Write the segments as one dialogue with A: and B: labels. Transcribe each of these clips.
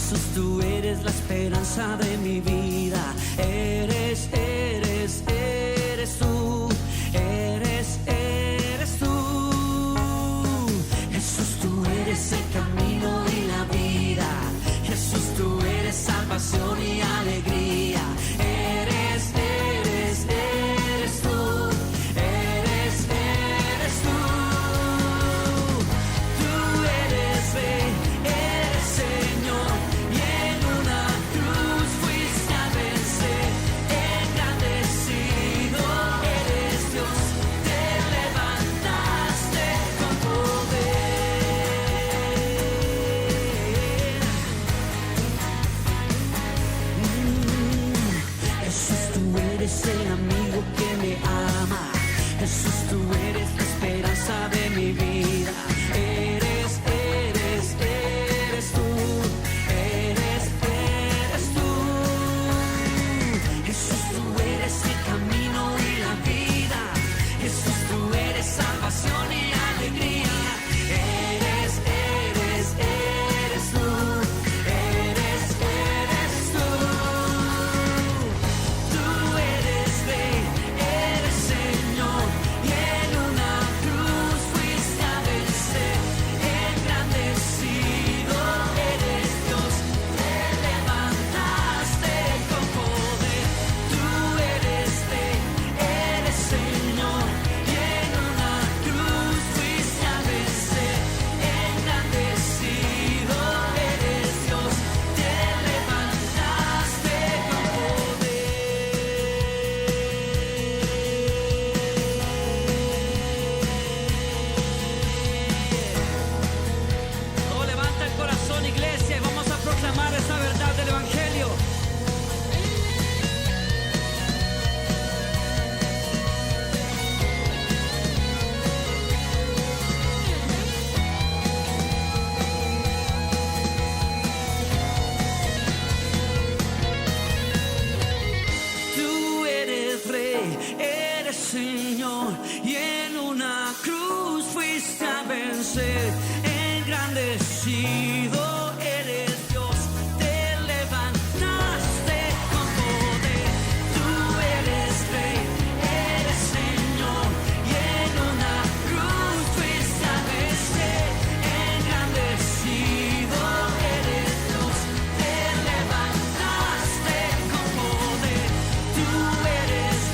A: Jesús, tú eres la esperanza de mi vida. Eres tú. Eres tú. Jesús, tú eres el camino y la vida. Jesús, tú eres salvación y alegría. Eres tú. Eres el amigo que me ama. Jesús, tú eres la esperanza de mi vida. Eres tú. Eres tú. Jesús, tú eres el camino y la vida. Jesús, tú eres salvación y alegría. Eres tú. Señor, y en una cruz fuiste a vencer, engrandecido eres Dios, te levantaste con poder, tú eres Rey, eres Señor, y en una cruz fuiste a vencer, engrandecido eres Dios, te levantaste con poder, tú eres Rey.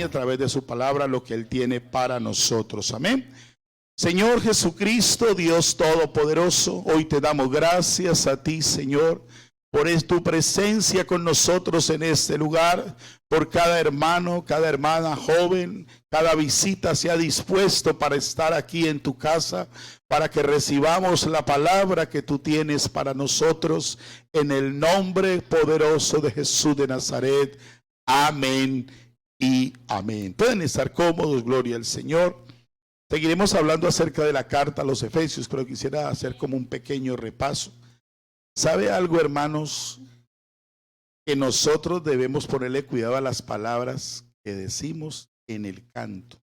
B: A través de su palabra lo que Él tiene para nosotros. Amén. Señor Jesucristo, Dios Todopoderoso, hoy te damos gracias a ti, Señor, por tu presencia con nosotros en este lugar, por cada hermano, cada hermana joven, cada visita se ha dispuesto para estar aquí en tu casa, para que recibamos la palabra que tú tienes para nosotros, en el nombre poderoso de Jesús de Nazaret. Amén y amén. Pueden estar cómodos, gloria al Señor. Seguiremos hablando acerca de la carta a los Efesios, pero quisiera hacer como un pequeño repaso. ¿Sabe algo, hermanos? Que nosotros debemos ponerle cuidado a las palabras que decimos en el canto.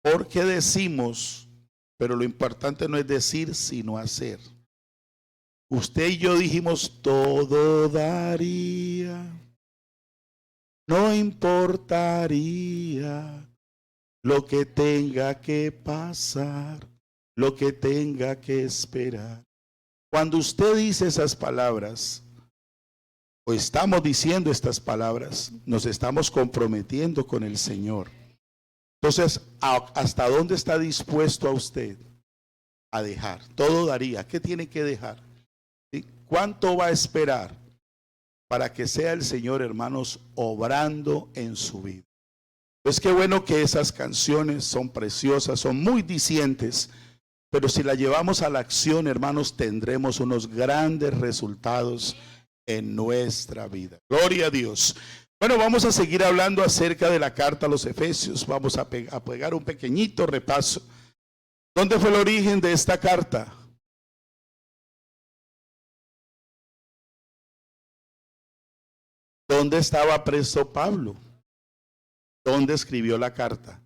B: Porque decimos, pero lo importante no es decir, sino hacer. Usted y yo dijimos, todo daría. No importaría lo que tenga que pasar, lo que tenga que esperar. Cuando usted dice esas palabras, o estamos diciendo estas palabras, nos estamos comprometiendo con el Señor. Entonces, ¿hasta dónde está dispuesto a usted a dejar? Todo daría. ¿Qué tiene que dejar? ¿Sí? ¿Cuánto va a esperar para que sea el Señor, hermanos, obrando en su vida? Pues qué bueno que esas canciones son preciosas, son muy dicientes, pero si la llevamos a la acción, hermanos, tendremos unos grandes resultados en nuestra vida. Gloria a Dios. Bueno, vamos a seguir hablando acerca de la carta a los Efesios. Vamos a pegar un pequeñito repaso. ¿Dónde fue el origen de esta carta? ¿Dónde estaba preso Pablo? ¿Dónde escribió la carta?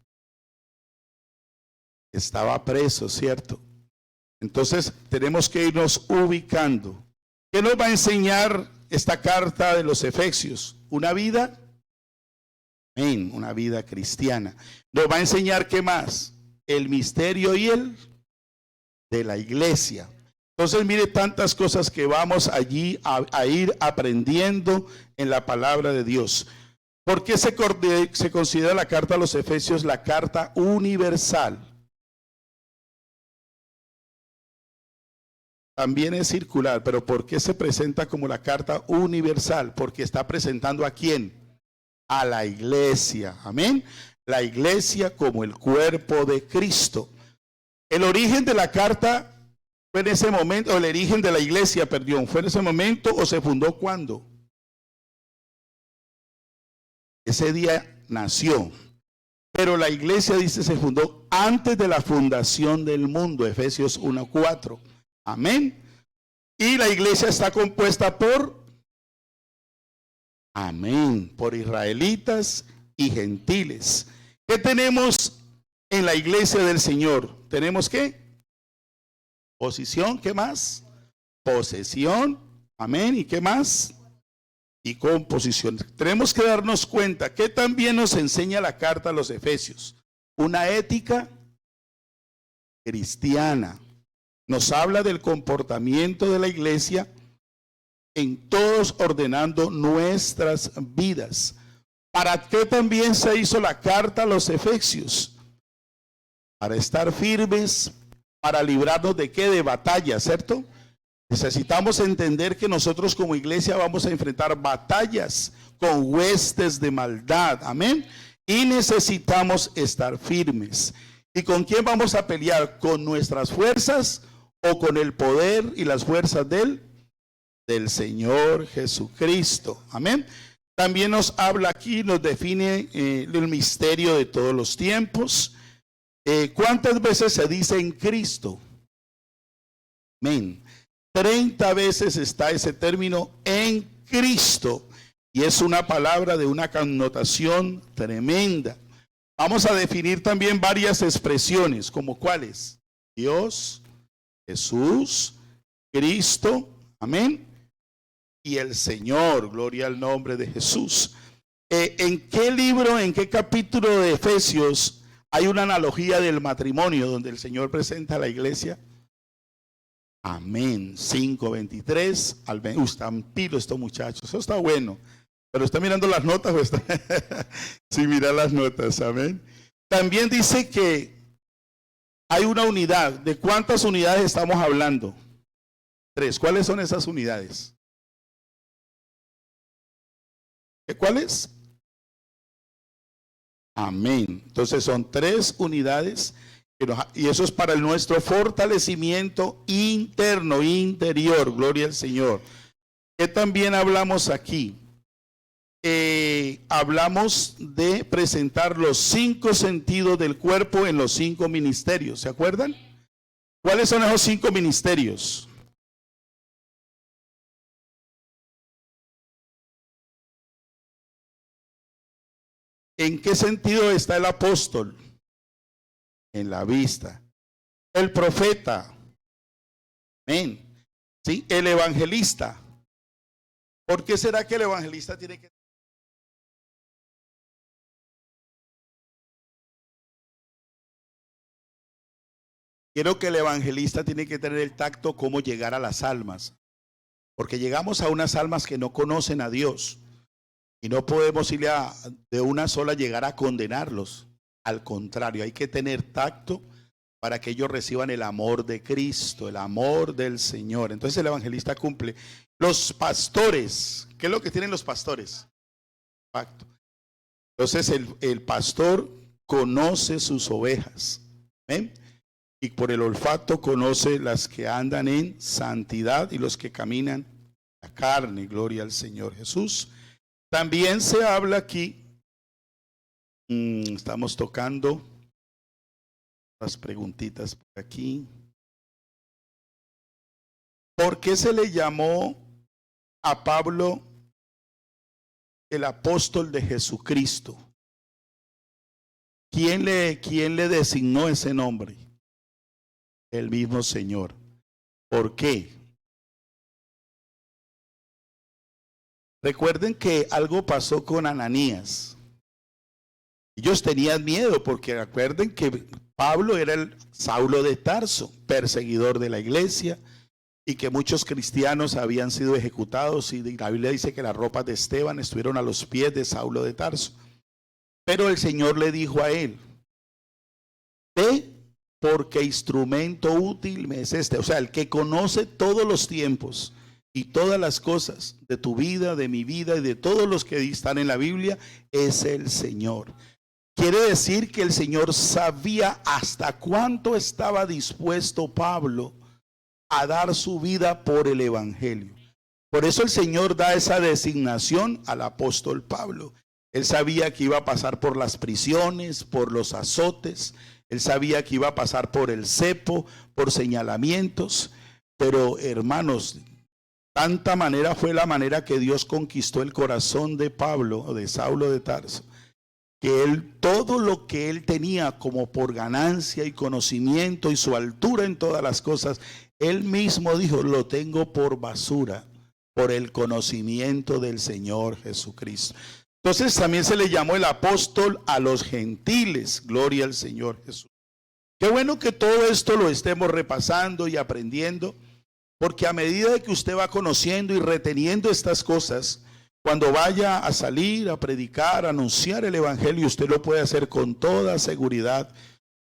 B: Estaba preso, ¿cierto? Entonces tenemos que irnos ubicando. ¿Qué nos va a enseñar esta carta de los Efesios? Una vida, amén, una vida cristiana. Nos va a enseñar ¿qué más? El misterio y el de la iglesia. Entonces mire tantas cosas que vamos allí a ir aprendiendo en la palabra de Dios. ¿Por qué se considera la carta a los Efesios la carta universal? También es circular, pero ¿por qué se presenta como la carta universal? Porque está presentando ¿a quién? A la iglesia, amén. La iglesia como el cuerpo de Cristo. El origen de la carta fue en ese momento, o el origen de la iglesia, perdón, fue en ese momento o se fundó ¿cuándo? Ese día nació. Pero la iglesia, dice, se fundó antes de la fundación del mundo, Efesios 1:4. Amén. Y la iglesia está compuesta por, amén, por israelitas y gentiles. ¿Qué tenemos en la iglesia del Señor? ¿Tenemos qué? Posición, ¿qué más? Posesión, amén, ¿y qué más? Y composición. Tenemos que darnos cuenta que también nos enseña la carta a los Efesios. Una ética cristiana. Nos habla del comportamiento de la iglesia en todos ordenando nuestras vidas. ¿Para qué también se hizo la carta a los Efesios? Para estar firmes, para librarnos de qué, de batalla, ¿cierto? Necesitamos entender que nosotros como iglesia vamos a enfrentar batallas con huestes de maldad, amén. Y necesitamos estar firmes. ¿Y con quién vamos a pelear? ¿Con nuestras fuerzas o con el poder y las fuerzas del Señor Jesucristo? Amén. También nos habla aquí, nos define el misterio de todos los tiempos. ¿Cuántas veces se dice en Cristo? Amén. 30 veces está ese término en Cristo. Y es una palabra de una connotación tremenda. Vamos a definir también varias expresiones, como cuáles: Dios, Jesús, Cristo, amén, y el Señor, gloria al nombre de Jesús. ¿En qué libro, en qué capítulo de Efesios hay una analogía del matrimonio donde el Señor presenta a la iglesia? Amén, 5:23 al 20. Están pilos estos muchachos, eso está bueno. Pero está mirando las notas o está sí, mira las notas, amén. También dice que hay una unidad. ¿De cuántas unidades estamos hablando? 3. ¿Cuáles son esas unidades? ¿Cuáles? Amén. Entonces son 3 unidades. Y eso es para nuestro fortalecimiento interno, interior. Gloria al Señor. ¿Qué también hablamos aquí? Hablamos de presentar los 5 sentidos del cuerpo en los 5 ministerios. ¿Se acuerdan? ¿Cuáles son esos 5 ministerios? ¿En qué sentido está el apóstol? En la vista. El profeta. Amén. ¿Sí? El evangelista. ¿Por qué será que el evangelista tiene que... Quiero que el evangelista tiene que tener el tacto cómo llegar a las almas. Porque llegamos a unas almas que no conocen a Dios. Y no podemos irle de una sola llegar a condenarlos. Al contrario, hay que tener tacto para que ellos reciban el amor de Cristo, el amor del Señor. Entonces el evangelista cumple. Los pastores, ¿qué es lo que tienen los pastores? Pacto. Entonces el pastor conoce sus ovejas. ¿Ven? y por el olfato conoce las que andan en santidad y los que caminan la carne. Gloria al Señor Jesús. También se habla aquí, estamos tocando las preguntitas por aquí. ¿Por qué se le llamó a Pablo el apóstol de Jesucristo? ¿Quién le designó ese nombre? El mismo Señor. ¿Por qué? Recuerden que algo pasó con Ananías. Ellos tenían miedo porque recuerden que Pablo era el Saulo de Tarso, perseguidor de la iglesia, y que muchos cristianos habían sido ejecutados, y la Biblia dice que las ropas de Esteban estuvieron a los pies de Saulo de Tarso. Pero el Señor le dijo a él: ve, porque instrumento útil me es este. O sea, el que conoce todos los tiempos y todas las cosas de tu vida, de mi vida y de todos los que están en la Biblia, es el Señor. Quiere decir que el Señor sabía hasta cuánto estaba dispuesto Pablo a dar su vida por el evangelio. Por eso el Señor da esa designación al apóstol Pablo. Él sabía que iba a pasar por las prisiones, por los azotes. Él sabía que iba a pasar por el cepo, por señalamientos. Pero hermanos, tanta manera fue la manera que Dios conquistó el corazón de Pablo, o de Saulo de Tarso, que él, todo lo que él tenía como por ganancia y conocimiento y su altura en todas las cosas, él mismo dijo: lo tengo por basura por el conocimiento del Señor Jesucristo. Entonces también se le llamó el apóstol a los gentiles. Gloria al Señor Jesús. Qué bueno que todo esto lo estemos repasando y aprendiendo, porque a medida que usted va conociendo y reteniendo estas cosas, cuando vaya a salir a predicar, a anunciar el evangelio, usted lo puede hacer con toda seguridad,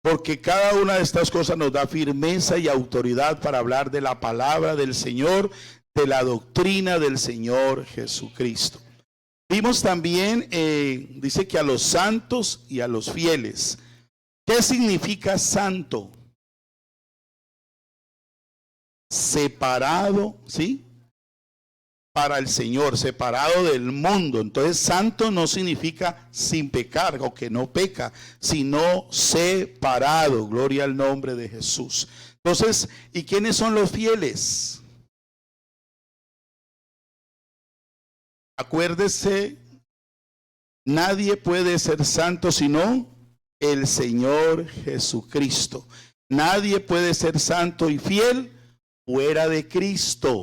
B: porque cada una de estas cosas nos da firmeza y autoridad para hablar de la palabra del Señor, de la doctrina del Señor Jesucristo. Vimos también, dice que a los santos y a los fieles. ¿Qué significa santo? Separado, ¿sí? Para el Señor, separado del mundo. Entonces santo no significa sin pecar o que no peca, sino separado. Gloria al nombre de Jesús. Entonces, ¿y quiénes son los fieles? Acuérdese, nadie puede ser santo sino el Señor Jesucristo. Nadie puede ser santo y fiel fuera de Cristo.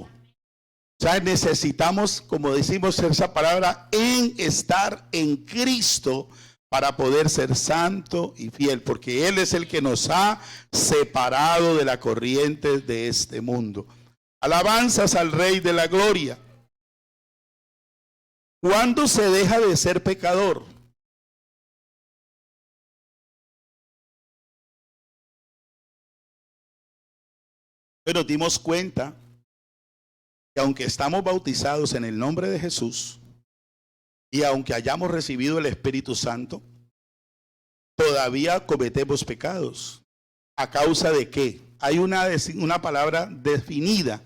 B: O sea, necesitamos, como decimos esa palabra, estar en Cristo para poder ser santo y fiel, porque Él es el que nos ha separado de la corriente de este mundo. Alabanzas al Rey de la Gloria. ¿Cuándo se deja de ser pecador? Pero nos dimos cuenta que aunque estamos bautizados en el nombre de Jesús y aunque hayamos recibido el Espíritu Santo, todavía cometemos pecados. ¿A causa de qué? Hay una palabra definida,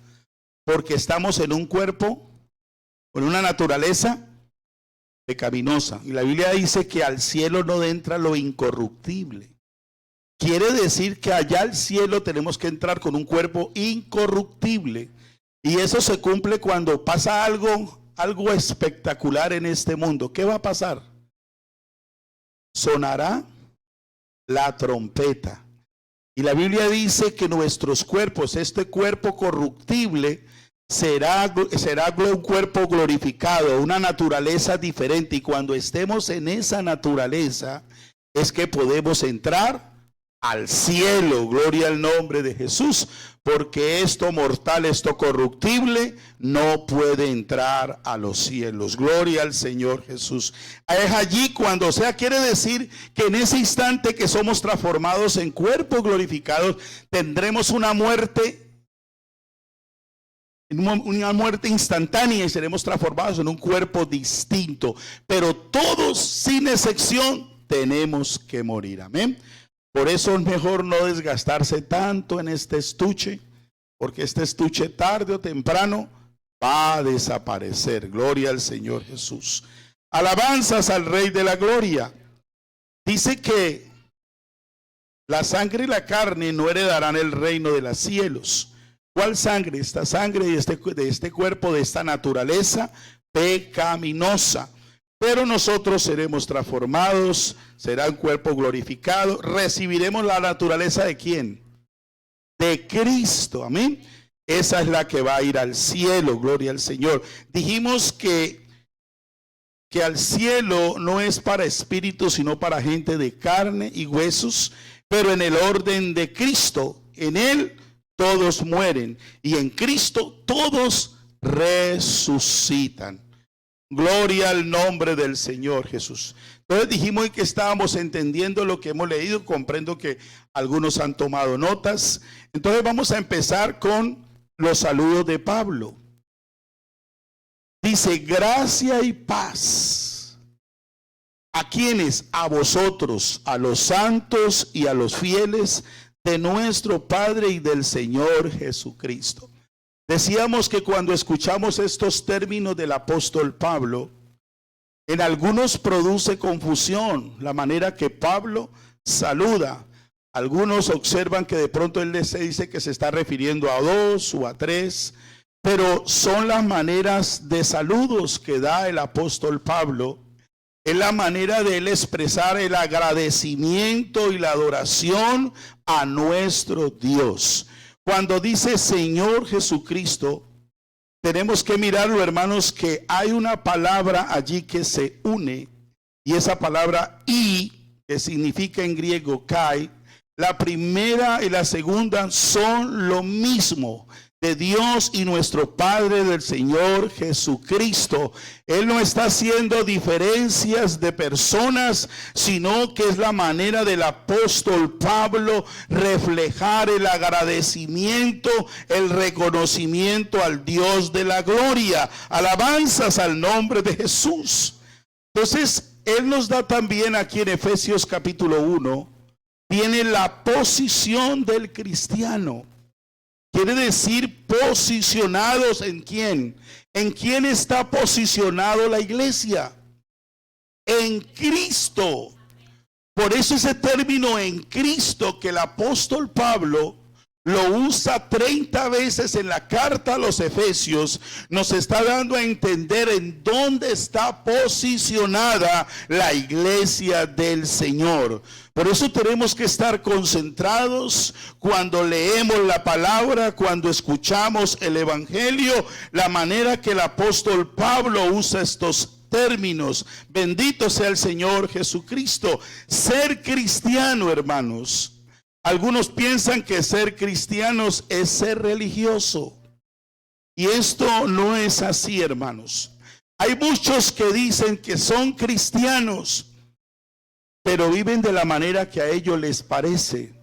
B: porque estamos en un cuerpo con una naturaleza pecaminosa. Y la Biblia dice que al cielo no entra lo incorruptible. Quiere decir que allá al cielo tenemos que entrar con un cuerpo incorruptible. Y eso se cumple cuando pasa algo espectacular en este mundo. ¿Qué va a pasar? Sonará la trompeta. Y la Biblia dice que nuestros cuerpos, este cuerpo corruptible, será un cuerpo glorificado, una naturaleza diferente. Y cuando estemos en esa naturaleza, es que podemos entrar al cielo. Gloria al nombre de Jesús, porque esto mortal, esto corruptible, no puede entrar a los cielos. Gloria al Señor Jesús. Es allí cuando, o sea, quiere decir que en ese instante que somos transformados en cuerpos glorificados, tendremos una muerte instantánea y seremos transformados en un cuerpo distinto. Pero todos, sin excepción, tenemos que morir. Amén. Por eso es mejor no desgastarse tanto en este estuche, porque este estuche tarde o temprano va a desaparecer. Gloria al Señor Jesús. Alabanzas al Rey de la Gloria. Dice que la sangre y la carne no heredarán el reino de los cielos. ¿Cuál sangre? Esta sangre de este cuerpo, de esta naturaleza pecaminosa. Pero nosotros seremos transformados, será un cuerpo glorificado, recibiremos la naturaleza ¿de quién? De Cristo, amén. Esa es la que va a ir al cielo, gloria al Señor. Dijimos que al cielo no es para espíritus, sino para gente de carne y huesos, pero en el orden de Cristo. En Él todos mueren y en Cristo todos resucitan. Gloria al nombre del Señor Jesús. Entonces dijimos que estábamos entendiendo lo que hemos leído. Comprendo que algunos han tomado notas. Entonces vamos a empezar con los saludos de Pablo. Dice: gracia y paz. ¿A quiénes? A vosotros, a los santos y a los fieles de nuestro Padre y del Señor Jesucristo. Decíamos que cuando escuchamos estos términos del apóstol Pablo, en algunos produce confusión la manera que Pablo saluda. Algunos observan que de pronto él se dice que se está refiriendo a 2 o a 3, pero son las maneras de saludos que da el apóstol Pablo. Es la manera de él expresar el agradecimiento y la adoración a nuestro Dios. Cuando dice Señor Jesucristo, tenemos que mirarlo, hermanos, que hay una palabra allí que se une, y esa palabra y, que significa en griego kai, la primera y la segunda son lo mismo, de Dios y nuestro Padre, del Señor Jesucristo. Él no está haciendo diferencias de personas, sino que es la manera del apóstol Pablo reflejar el agradecimiento, el reconocimiento al Dios de la gloria. Alabanzas al nombre de Jesús. Entonces, Él nos da también aquí en Efesios capítulo 1, tiene la posición del cristiano. Quiere decir posicionados en quién. ¿En quién está posicionado la iglesia? En Cristo. Por eso ese término en Cristo que el apóstol Pablo lo usa 30 veces en la carta a los Efesios, nos está dando a entender en dónde está posicionada la iglesia del Señor. Por eso tenemos que estar concentrados cuando leemos la palabra, cuando escuchamos el evangelio, la manera que el apóstol Pablo usa estos términos. Bendito sea el Señor Jesucristo. Ser cristiano, hermanos. Algunos piensan que ser cristianos es ser religioso. Y esto no es así, hermanos. Hay muchos que dicen que son cristianos, pero viven de la manera que a ellos les parece.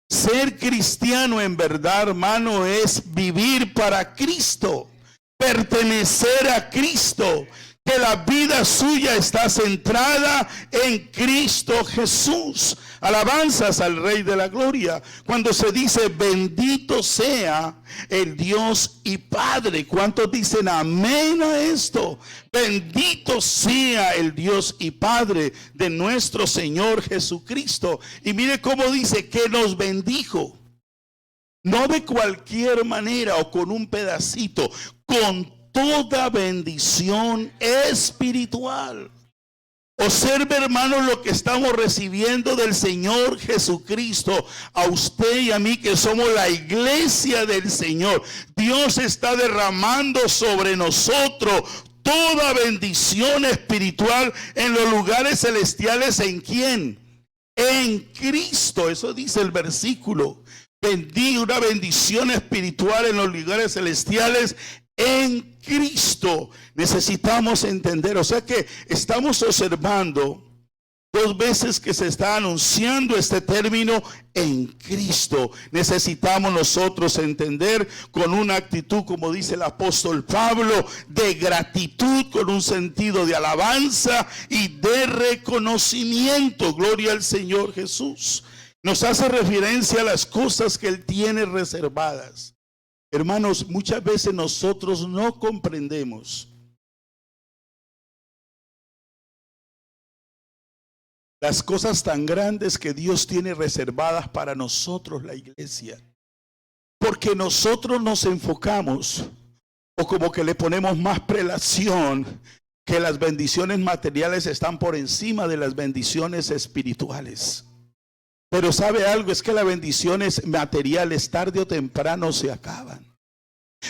B: Ser cristiano en verdad, hermano, es vivir para Cristo, pertenecer a Cristo, que la vida suya está centrada en Cristo Jesús. Alabanzas al Rey de la Gloria. Cuando se dice bendito sea el Dios y Padre, ¿cuántos dicen amén a esto? Bendito sea el Dios y Padre de nuestro Señor Jesucristo. Y mire cómo dice que nos bendijo. No de cualquier manera o con un pedacito, con toda bendición espiritual. Observe, hermanos, lo que estamos recibiendo del Señor Jesucristo. A usted y a mí, que somos la iglesia del Señor, Dios está derramando sobre nosotros toda bendición espiritual en los lugares celestiales. ¿En quién? En Cristo. Eso dice el versículo. Bendiga, una bendición espiritual en los lugares celestiales en Cristo. Necesitamos entender, o sea que estamos observando 2 veces que se está anunciando este término en Cristo. Necesitamos nosotros entender con una actitud, como dice el apóstol Pablo, de gratitud, con un sentido de alabanza y de reconocimiento. Gloria al Señor Jesús. Nos hace referencia a las cosas que Él tiene reservadas. Hermanos, muchas veces nosotros no comprendemos las cosas tan grandes que Dios tiene reservadas para nosotros, la iglesia. Porque nosotros nos enfocamos, o como que le ponemos más prelación, que las bendiciones materiales están por encima de las bendiciones espirituales. Pero ¿sabe algo? Es que las bendiciones materiales tarde o temprano se acaban.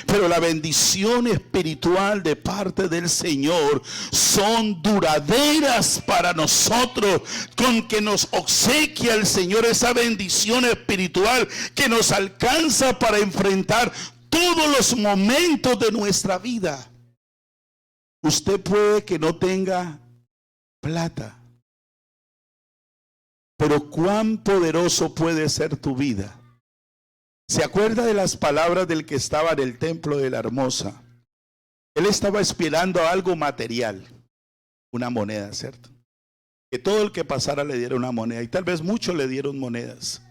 B: Pero la bendición espiritual de parte del Señor son duraderas para nosotros, con que nos obsequia el Señor esa bendición espiritual que nos alcanza para enfrentar todos los momentos de nuestra vida. Usted puede que no tenga plata, pero cuán poderoso puede ser tu vida. ¿Se acuerda de las palabras del que estaba en el templo de la Hermosa? Él estaba esperando algo material, una moneda, ¿cierto? Que todo el que pasara le diera una moneda, y tal vez muchos le dieron monedas.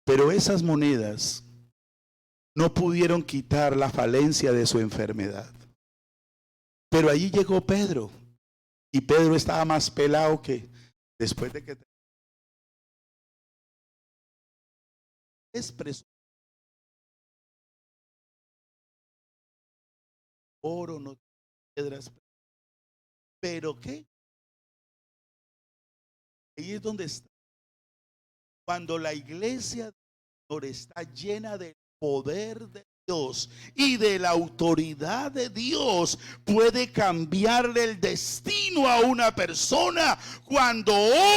B: Pero esas monedas no pudieron quitar la falencia de su enfermedad. Pero allí llegó Pedro, y Pedro estaba más pelado que después de que expresó oro, no piedras, pero ¿qué? Ahí es donde está. Cuando la iglesia del Señor está llena del poder de Dios y de la autoridad de Dios, puede cambiarle el destino a una persona cuando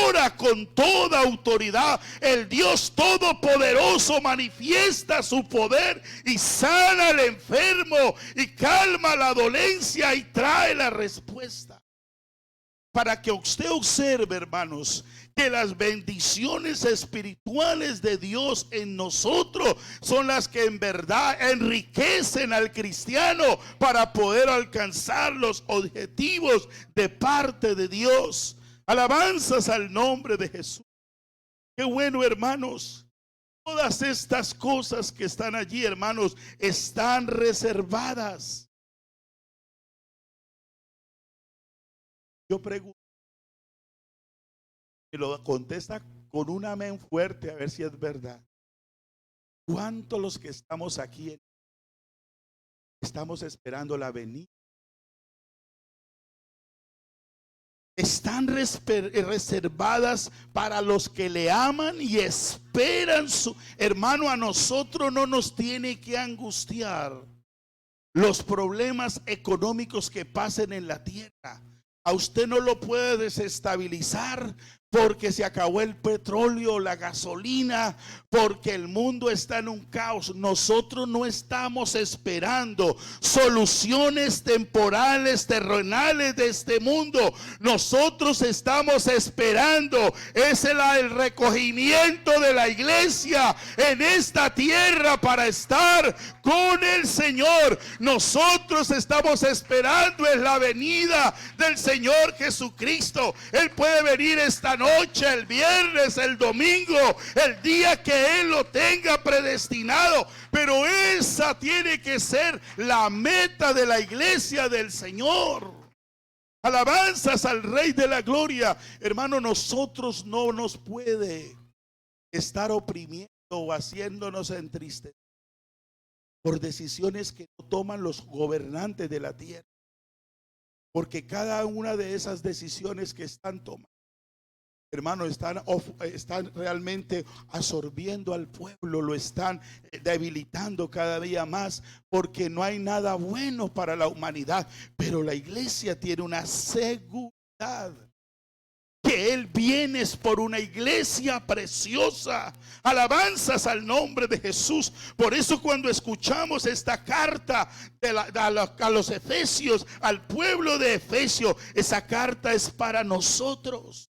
B: ora con toda autoridad. El Dios Todopoderoso manifiesta su poder y sana al enfermo y calma la dolencia y trae la respuesta. Para que usted observe, hermanos, que las bendiciones espirituales de Dios en nosotros son las que en verdad enriquecen al cristiano para poder alcanzar los objetivos de parte de Dios. Alabanzas al nombre de Jesús. Qué bueno, hermanos. Todas estas cosas que están allí, hermanos, están reservadas. Yo pregunto, y lo contesta con un amén fuerte, a ver si es verdad. ¿Cuántos los que estamos aquí estamos esperando la venida? Están reservadas para los que le aman y esperan su hermano. A nosotros no nos tiene que angustiar los problemas económicos que pasen en la tierra. A usted no lo puede desestabilizar porque se acabó el petróleo, la gasolina, porque el mundo está en un caos. Nosotros no estamos esperando soluciones temporales, terrenales de este mundo. Nosotros estamos esperando el recogimiento de la iglesia en esta tierra para estar con el Señor. Nosotros estamos esperando en la venida del Señor Jesucristo. Él puede venir esta noche, el viernes, el domingo, el día que Él lo tenga predestinado, pero esa tiene que ser la meta de la iglesia del Señor. Alabanzas al Rey de la Gloria. Hermano, nosotros no nos puede estar oprimiendo o haciéndonos entristecer por decisiones que no toman los gobernantes de la tierra, porque cada una de esas decisiones que están tomando, hermano, están realmente absorbiendo al pueblo, lo están debilitando cada día más, porque no hay nada bueno para la humanidad. Pero la iglesia tiene una seguridad, que Él viene por una iglesia preciosa. Alabanzas al nombre de Jesús. Por eso cuando escuchamos esta carta a los Efesios, al pueblo de Efesios, esa carta es para nosotros.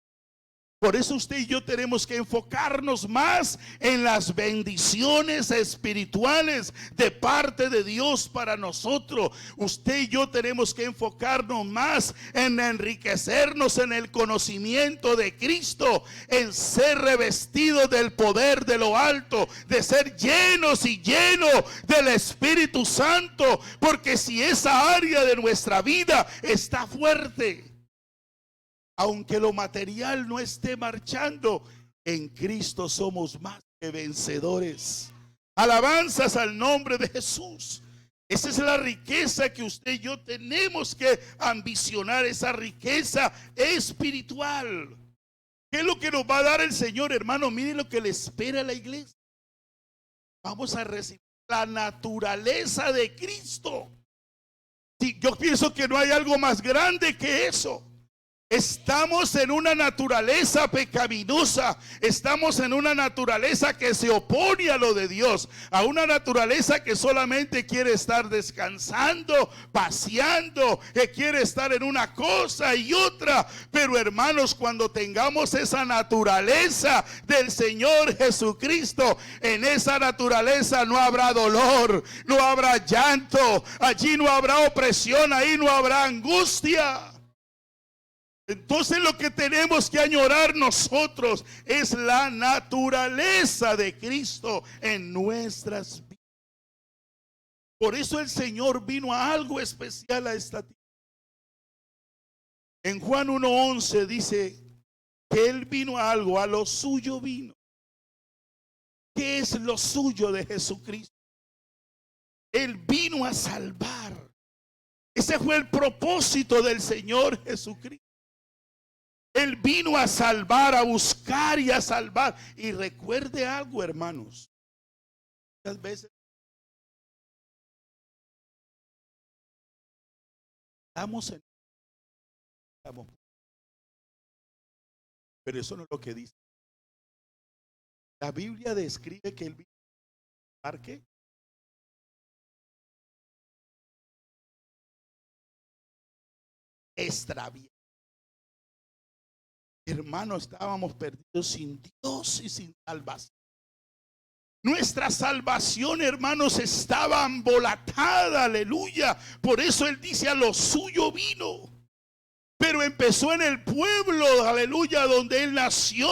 B: Por eso usted y yo tenemos que enfocarnos más en las bendiciones espirituales de parte de Dios para nosotros. Usted y yo tenemos que enfocarnos más en enriquecernos en el conocimiento de Cristo, en ser revestidos del poder de lo alto, de ser llenos y llenos del Espíritu Santo. Porque si esa área de nuestra vida está fuerte, aunque lo material no esté marchando, en Cristo somos más que vencedores. Alabanzas al nombre de Jesús. Esa es la riqueza que usted y yo tenemos que ambicionar, esa riqueza espiritual. ¿Qué es lo que nos va a dar el Señor, hermano? Miren lo que le espera a la iglesia. Vamos a recibir la naturaleza de Cristo. Sí, yo pienso que no hay algo más grande que eso. Estamos en una naturaleza pecaminosa, estamos en una naturaleza que se opone a lo de Dios, a una naturaleza que solamente quiere estar descansando, paseando, que quiere estar en una cosa y otra. Pero hermanos, cuando tengamos esa naturaleza del Señor Jesucristo, en esa naturaleza no habrá dolor, no habrá llanto, allí no habrá opresión, ahí no habrá angustia. Entonces lo que tenemos que añorar nosotros es la naturaleza de Cristo en nuestras vidas. Por eso el Señor vino a algo especial a esta tierra. En Juan 1:11 dice que Él vino a algo, a lo suyo vino. ¿Qué es lo suyo de Jesucristo? Él vino a salvar. Ese fue el propósito del Señor Jesucristo. Él vino a salvar, a buscar y a salvar. Y recuerde algo, hermanos. Muchas veces pero eso no es lo que dice. La Biblia describe que Él vino a salvar, ¿qué? Extraviado. Hermanos, estábamos perdidos sin Dios y sin salvación. Nuestra salvación, hermanos, estaba embolatada, aleluya. Por eso Él dice a lo suyo vino. Pero empezó en el pueblo, aleluya, donde Él nació.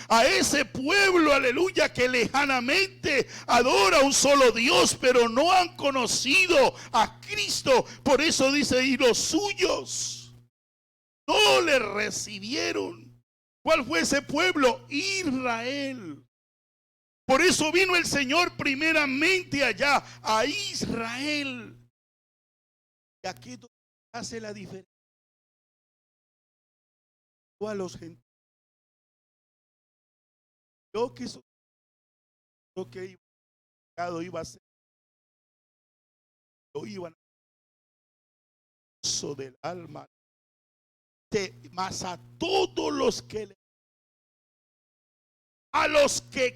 B: A ese pueblo, aleluya, que lejanamente adora a un solo Dios, pero no han conocido a Cristo. Por eso dice, y los suyos no le recibieron. ¿Cuál fue ese pueblo? Israel. Por eso vino el Señor primeramente allá, a Israel. Y aquí hace la diferencia. A los gentiles. Lo que iba a ser, lo iban a eso del alma. Mas a todos los que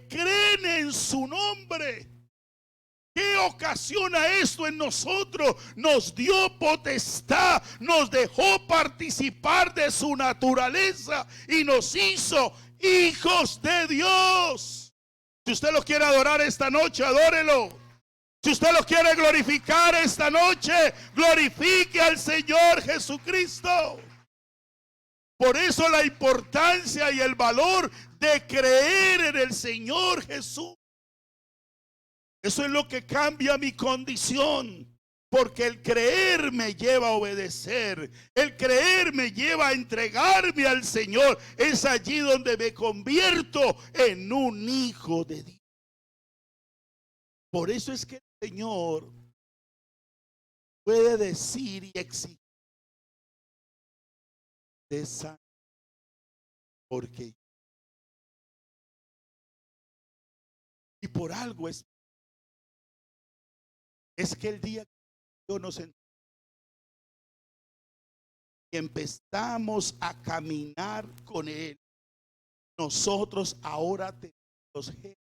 B: creen en su nombre. ¿Qué ocasiona esto en nosotros? Nos dio potestad, nos dejó participar de su naturaleza y nos hizo hijos de Dios. Si usted lo quiere adorar esta noche, adórelo. Si usted lo quiere glorificar esta noche, glorifique al Señor Jesucristo. Por eso la importancia y el valor de creer en el Señor Jesús. Eso es lo que cambia mi condición. Porque el creer me lleva a obedecer. El creer me lleva a entregarme al Señor. Es allí donde me convierto en un hijo de Dios. Por eso es que el Señor puede decir y exigir de santo, porque y por algo es que el día que Dios nos y empezamos a caminar con Él, nosotros ahora tenemos los genes de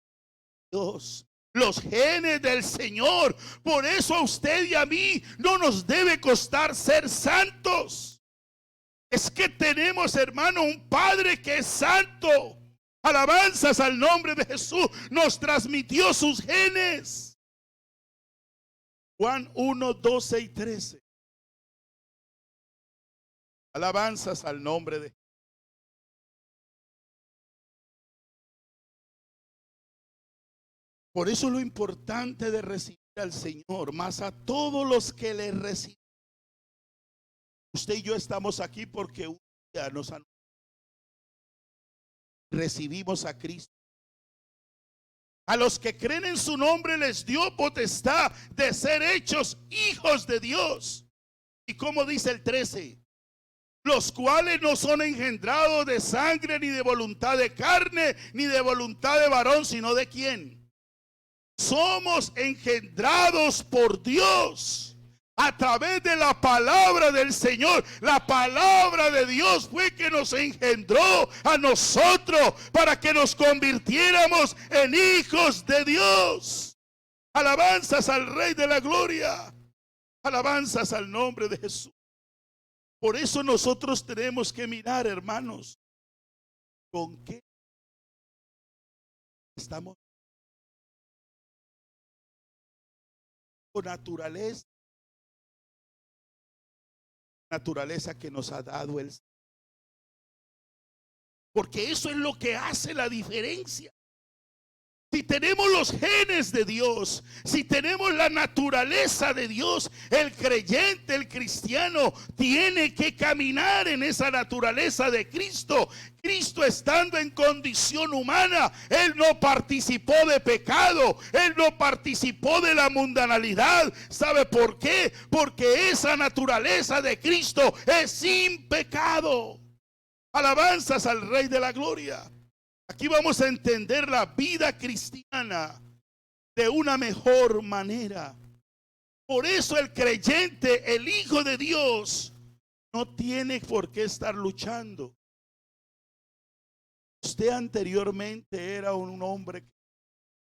B: Dios, los genes del Señor. Por eso a usted y a mí no nos debe costar ser santos. Es que tenemos, hermano, un Padre que es santo. Alabanzas al nombre de Jesús. Nos transmitió sus genes. Juan 1, 12 y 13. Alabanzas al nombre de Jesús. Por eso lo importante de recibir al Señor, más a todos los que le reciben. Usted y yo estamos aquí porque un día nos recibimos a Cristo. A los que creen en su nombre les dio potestad de ser hechos hijos de Dios. Y como dice el 13, los cuales no son engendrados de sangre, ni de voluntad de carne, ni de voluntad de varón, sino de ¿quién? Somos engendrados por Dios a través de la palabra del Señor. La palabra de Dios fue que nos engendró a nosotros para que nos convirtiéramos en hijos de Dios. Alabanzas al Rey de la Gloria. Alabanzas al nombre de Jesús. Por eso nosotros tenemos que mirar, hermanos, con qué estamos. Naturaleza que nos ha dado el Señor. Porque eso es lo que hace la diferencia. Si tenemos los genes de Dios, si tenemos la naturaleza de Dios, el creyente, el cristiano, tiene que caminar en esa naturaleza de Cristo. Cristo, estando en condición humana, Él no participó de pecado, Él no participó de la mundanalidad. ¿Sabe por qué? Porque esa naturaleza de Cristo es sin pecado. Alabanzas al Rey de la Gloria. Aquí vamos a entender la vida cristiana de una mejor manera. Por eso el creyente, el Hijo de Dios, no tiene por qué estar luchando. Usted anteriormente era un hombre que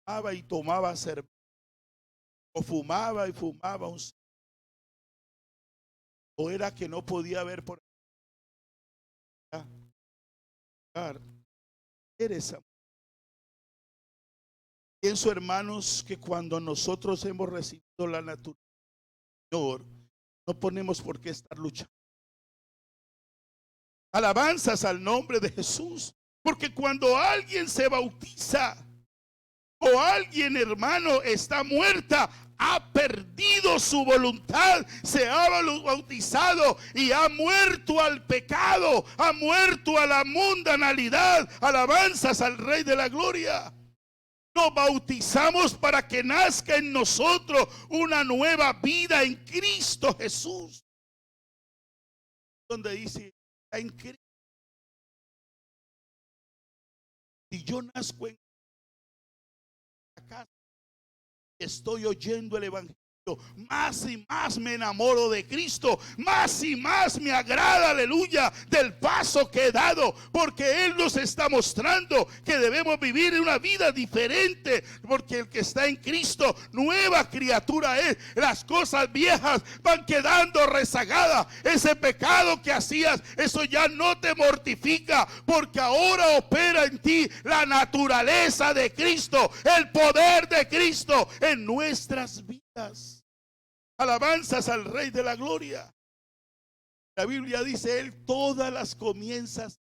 B: fumaba y tomaba cerveza, o fumaba y fumaba un cigarro, o era que no podía ver por Pienso, hermanos, que cuando nosotros hemos recibido la naturaleza del Señor, no ponemos por qué estar luchando. Alabanzas al nombre de Jesús. Porque cuando alguien se bautiza, o alguien, hermano, está muerta, ha perdido su voluntad, se ha bautizado y ha muerto al pecado, ha muerto a la mundanalidad. Alabanzas al Rey de la Gloria. Nos bautizamos para que nazca en nosotros una nueva vida en Cristo Jesús. Donde dice, en Cristo. Si yo nazco en la casa, estoy oyendo el evangelio, más y más me enamoro de Cristo, más y más me agrada, aleluya, del paso que he dado, porque Él nos está mostrando que debemos vivir una vida diferente, porque el que está en Cristo, nueva criatura es. Las cosas viejas van quedando rezagadas. Ese pecado que hacías, eso ya no te mortifica, porque ahora opera en ti la naturaleza de Cristo, el poder de Cristo en nuestras vidas. Alabanzas al Rey de la Gloria. La Biblia dice, Él todas las comienzas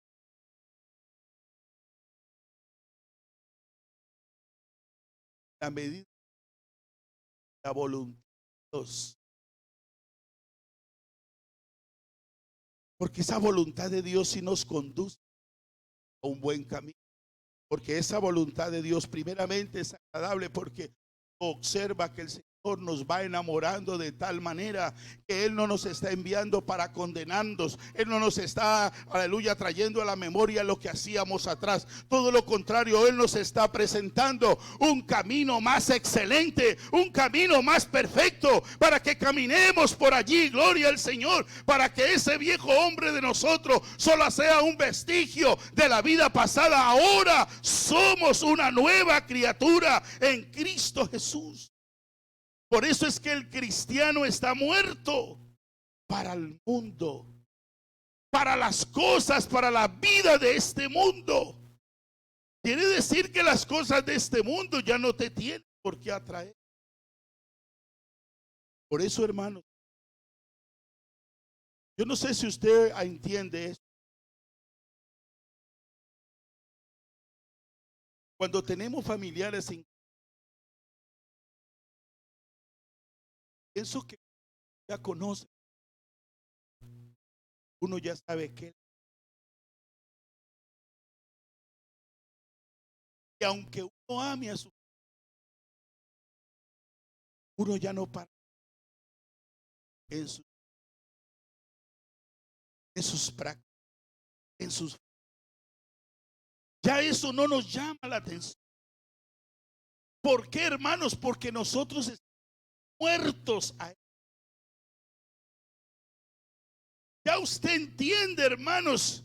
B: a medida de la voluntad de Dios. Porque esa voluntad de Dios sí nos conduce a un buen camino. Porque esa voluntad de Dios primeramente es agradable, porque observa que el Señor nos va enamorando de tal manera que Él no nos está enviando para condenarnos. Él no nos está, aleluya, trayendo a la memoria lo que hacíamos atrás. Todo lo contrario, Él nos está presentando un camino más excelente, un camino más perfecto, para que caminemos por allí, gloria al Señor, para que ese viejo hombre de nosotros solo sea un vestigio de la vida pasada. Ahora somos una nueva criatura en Cristo Jesús. Por eso es que el cristiano está muerto para el mundo, para las cosas, para la vida de este mundo. Quiere decir que las cosas de este mundo ya no te tienen por qué atraer. Por eso, hermanos, yo no sé si usted entiende esto. Cuando tenemos familiares en eso que ya conoce, uno ya sabe que, y aunque uno ame a su, uno ya no para en, en sus prácticas, en sus, ya eso no nos llama la atención. ¿Por qué, hermanos? Porque nosotros estamos muertos a él. Ya usted entiende, hermanos,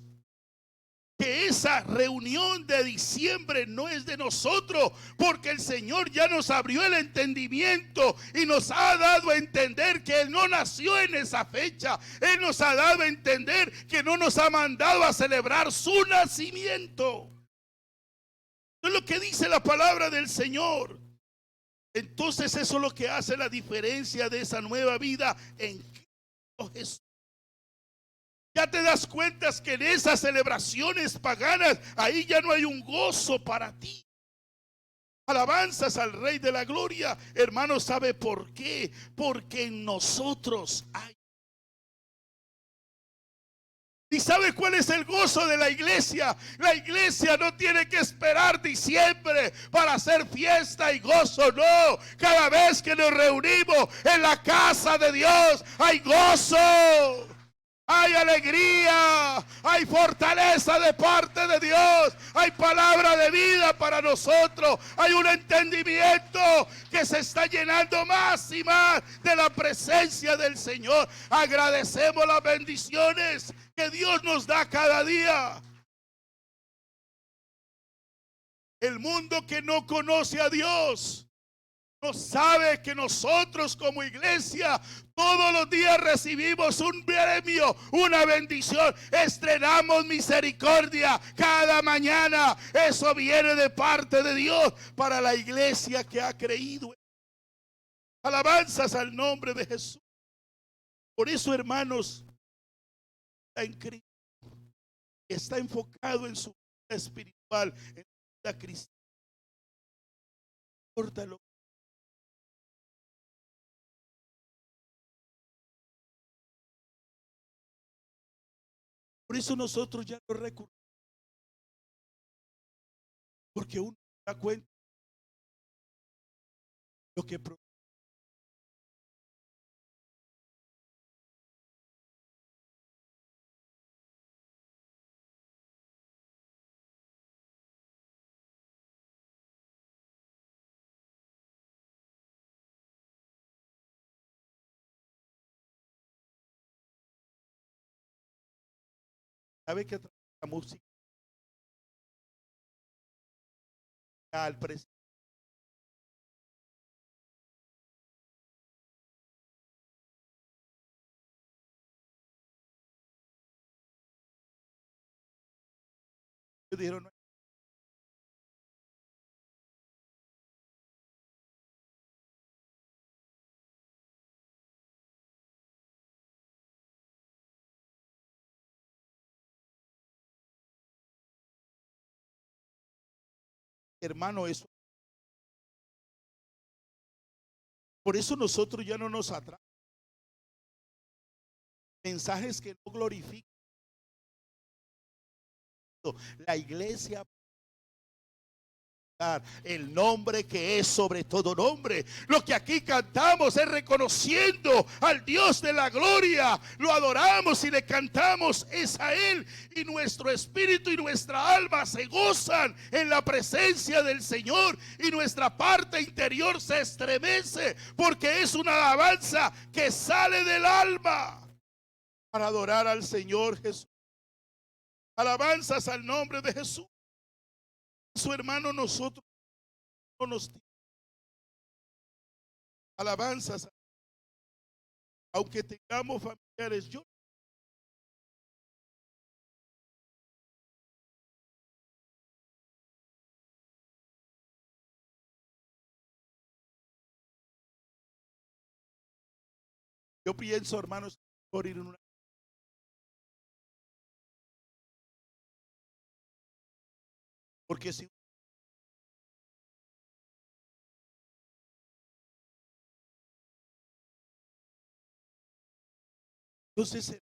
B: que esa reunión de diciembre no es de nosotros, porque el Señor ya nos abrió el entendimiento y nos ha dado a entender que Él no nació en esa fecha. Él nos ha dado a entender que no nos ha mandado a celebrar su nacimiento. Eso es lo que dice la palabra del Señor. Entonces eso es lo que hace la diferencia de esa nueva vida en Cristo Jesús. Ya te das cuenta que en esas celebraciones paganas, ahí ya no hay un gozo para ti. Alabanzas al Rey de la Gloria. Hermano, ¿sabe por qué? Porque en nosotros hay. ¿Y sabe cuál es el gozo de la iglesia? La iglesia no tiene que esperar diciembre para hacer fiesta y gozo, no. Cada vez que nos reunimos en la casa de Dios hay gozo. Hay alegría, hay fortaleza de parte de Dios, hay palabra de vida para nosotros, hay un entendimiento que se está llenando más y más de la presencia del Señor. Agradecemos las bendiciones que Dios nos da cada día. El mundo que no conoce a Dios no sabe que nosotros como iglesia todos los días recibimos un premio, una bendición. Estrenamos misericordia cada mañana. Eso viene de parte de Dios para la iglesia que ha creído. Alabanzas al nombre de Jesús. Por eso, hermanos, está en Cristo, está enfocado en su vida espiritual, en la cristiana. No importa lo que por eso nosotros ya no recurrimos, porque uno se da cuenta de lo que sabe que la música al presente. Dijeron, hermano, eso. Por eso nosotros ya no nos atraen mensajes que no glorifican. La iglesia, el nombre que es sobre todo nombre. Lo que aquí cantamos es reconociendo al Dios de la gloria. Lo adoramos y le cantamos es a Él. Y nuestro espíritu y nuestra alma se gozan en la presencia del Señor. Y nuestra parte interior se estremece porque es una alabanza que sale del alma para adorar al Señor Jesús. Alabanzas al nombre de Jesús. Su hermano, nosotros no nos alabanzas, aunque tengamos familiares. Yo Yo pienso, hermanos, por ir en una, porque si entonces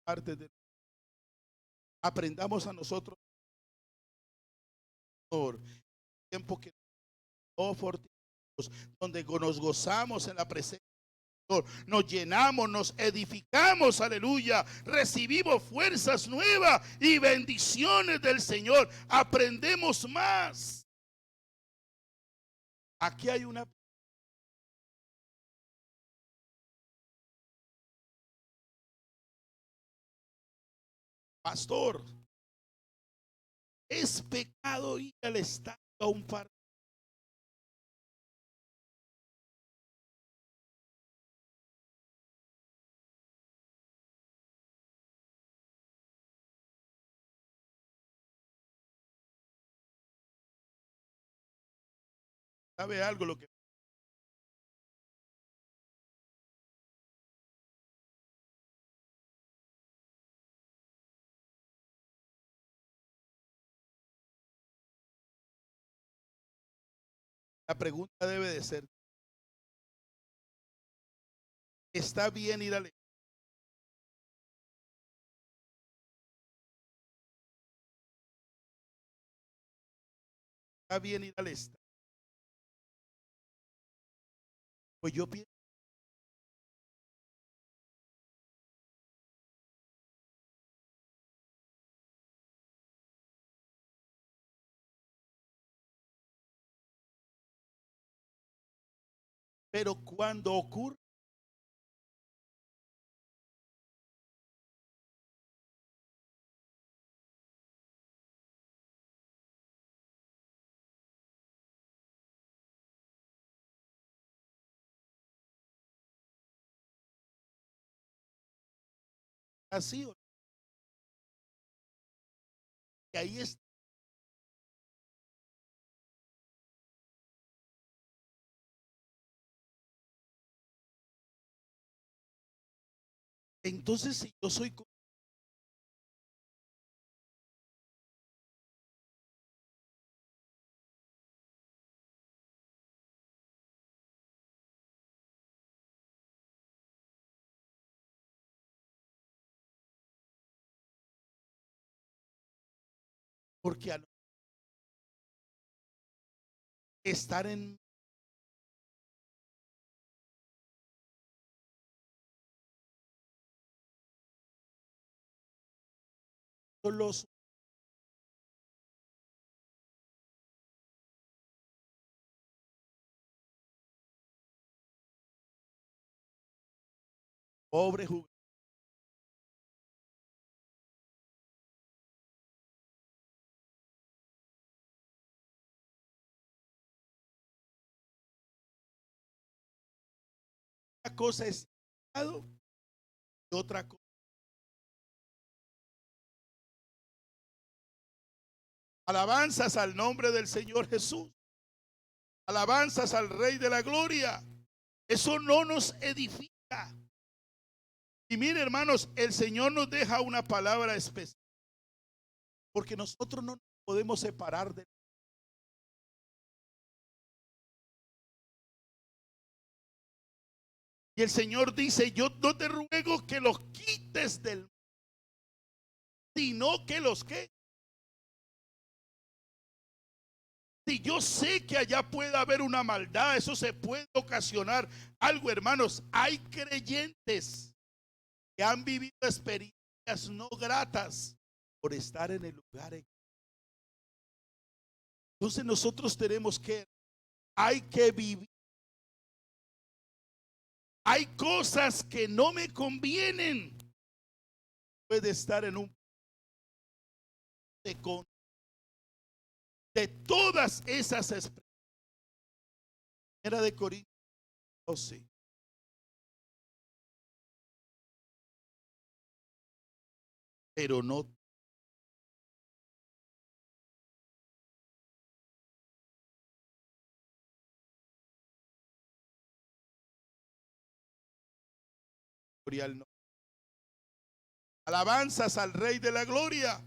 B: parte de aprendamos a nosotros por tiempo que no fortificamos, donde nos gozamos en la presencia, nos llenamos, nos edificamos, aleluya, recibimos fuerzas nuevas y bendiciones del Señor, aprendemos más. Aquí hay una pastor, es pecado ir al estadio a un partido. ¿Sabe algo? Lo que la pregunta debe de ser, ¿está bien ir al, está bien ir al estadio? Pues yo pienso, pero cuando ocurre, así, y ahí está. Entonces, si yo soy, porque al estar en, los pobres jugadores, una cosa es pecado y otra cosa, alabanzas al nombre del Señor Jesús, alabanzas al Rey de la Gloria. Eso no nos edifica. Y mire, hermanos, el Señor nos deja una palabra especial, porque nosotros no nos podemos separar de. Y el Señor dice, yo no te ruego que los quites del mundo, sino que los que. Si yo sé que allá puede haber una maldad, eso se puede ocasionar algo, hermanos. Hay creyentes que han vivido experiencias no gratas por estar en el lugar. Entonces nosotros tenemos que, hay que vivir. Hay cosas que no me convienen. Puede estar en un de todas esas expresiones. Era de Corintios 12. Pero no Gloria al nombre. Alabanzas al Rey de la Gloria.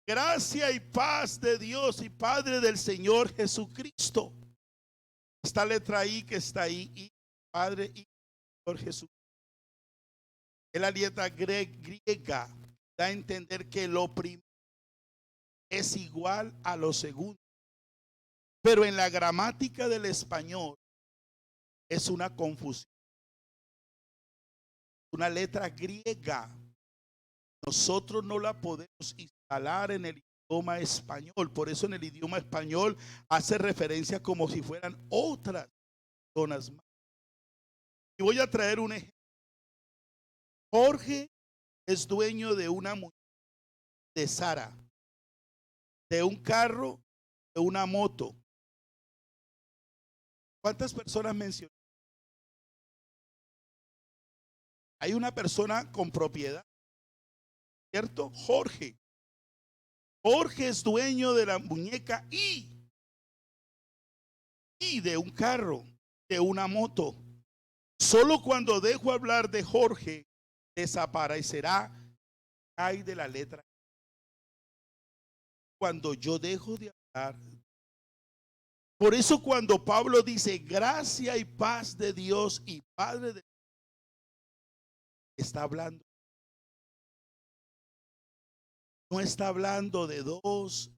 B: Gracia y paz de Dios y Padre del Señor Jesucristo. Esta letra I que está ahí, I, Padre y Señor Jesucristo. Es la letra griega. Da a entender que lo primero es igual a lo segundo. Pero en la gramática del español es una confusión. Una letra griega. Nosotros no la podemos instalar en el idioma español. Por eso en el idioma español hace referencia como si fueran otras personas más. Y voy a traer un ejemplo. Jorge es dueño de una mujer, de Sara, de un carro, de una moto. ¿Cuántas personas mencioné? Hay una persona con propiedad, ¿cierto? Jorge. Jorge es dueño de la muñeca y de un carro, de una moto. Solo cuando dejo hablar de Jorge, desaparecerá, cae de la letra. Cuando yo dejo de hablar. Por eso cuando Pablo dice gracia y paz de Dios y Padre de, está hablando. No está hablando de dos.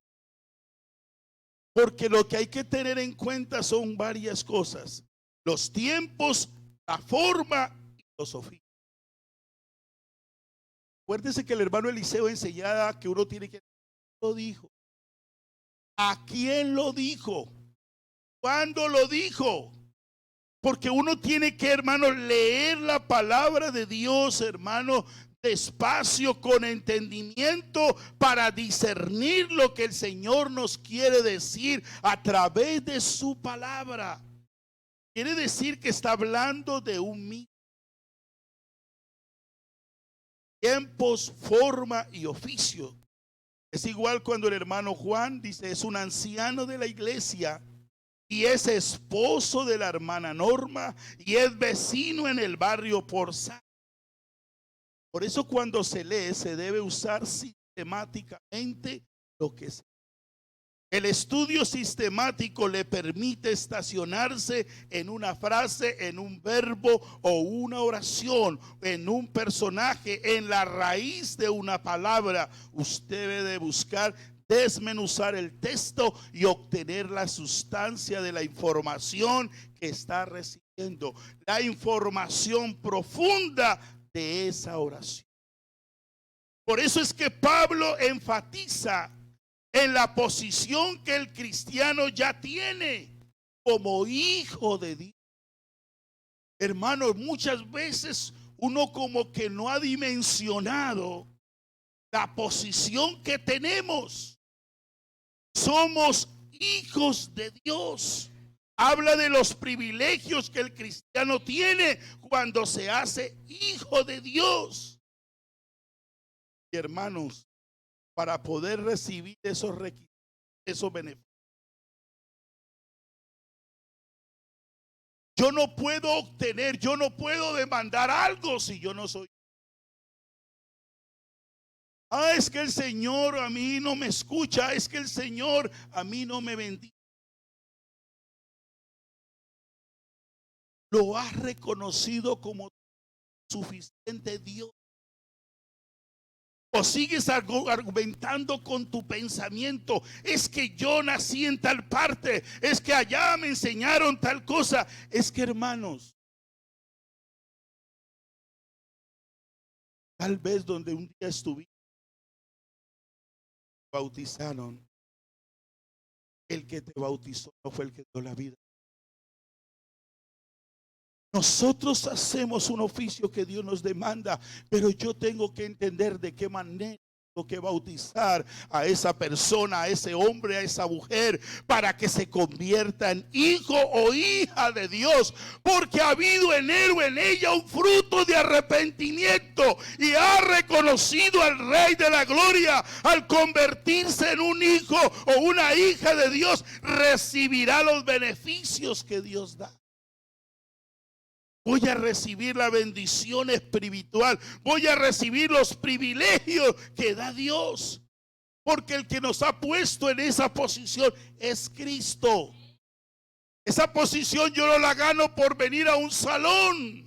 B: Porque lo que hay que tener en cuenta son varias cosas. Los tiempos, la forma y los oficios. Acuérdense que el hermano Eliseo enseñaba que uno tiene que... Lo dijo. ¿A quién lo dijo? ¿Cuándo lo dijo? Porque uno tiene que, hermano, leer la palabra de Dios, hermano, despacio, con entendimiento, para discernir lo que el Señor nos quiere decir a través de su palabra. Quiere decir que está hablando de un mismo. Tiempos, forma y oficio. Es igual cuando el hermano Juan dice, es un anciano de la iglesia y es esposo de la hermana Norma y es vecino en el barrio Porza. Por eso cuando se lee se debe usar sistemáticamente lo que se. El estudio sistemático le permite estacionarse en una frase, en un verbo o una oración, en un personaje, en la raíz de una palabra. Usted debe buscar desmenuzar el texto y obtener la sustancia de la información que está recibiendo, la información profunda de esa oración. Por eso es que Pablo enfatiza en la posición que el cristiano ya tiene como hijo de Dios. Hermanos, muchas veces uno como que no ha dimensionado la posición que tenemos. Somos hijos de Dios. Habla de los privilegios que el cristiano tiene cuando se hace hijo de Dios. Y hermanos, para poder recibir esos requisitos, esos beneficios, yo no puedo obtener, yo no puedo demandar algo si yo no soy. Es que el Señor a mí no me escucha, es que el Señor a mí no me bendice. Lo has reconocido como suficiente Dios. O sigues argumentando con tu pensamiento, es que yo nací en tal parte, es que allá me enseñaron tal cosa. Es que, hermanos, tal vez donde un día estuviste, bautizaron, el que te bautizó no fue el que dio la vida. Nosotros hacemos un oficio que Dios nos demanda, pero yo tengo que entender de qué manera tengo que bautizar a esa persona, a ese hombre, a esa mujer, para que se convierta en hijo o hija de Dios, porque ha habido en él o en ella un fruto de arrepentimiento y ha reconocido al Rey de la Gloria. Al convertirse en un hijo o una hija de Dios, recibirá los beneficios que Dios da. Voy a recibir la bendición espiritual. Voy a recibir los privilegios que da Dios. Porque el que nos ha puesto en esa posición es Cristo. Esa posición yo no la gano por venir a un salón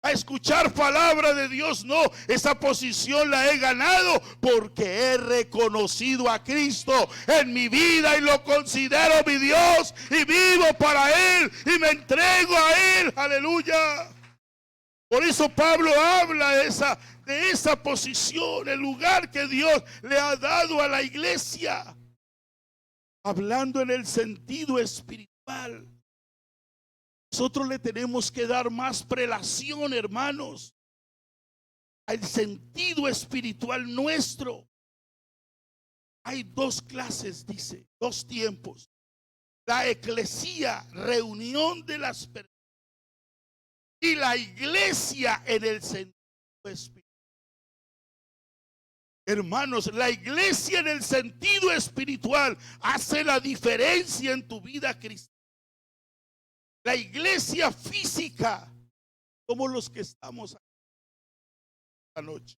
B: a escuchar palabra de Dios. No, esa posición la he ganado porque he reconocido a Cristo en mi vida y lo considero mi Dios y vivo para Él y me entrego a Él. Aleluya. Por eso Pablo habla de esa posición, el lugar que Dios le ha dado a la iglesia, hablando en el sentido espiritual. Nosotros le tenemos que dar más prelación, hermanos, al sentido espiritual nuestro. Hay dos clases, dice, dos tiempos. La eclesía, reunión de las personas, y la iglesia en el sentido espiritual. Hermanos, la iglesia en el sentido espiritual hace la diferencia en tu vida cristiana. La iglesia física, como los que estamos aquí esta noche.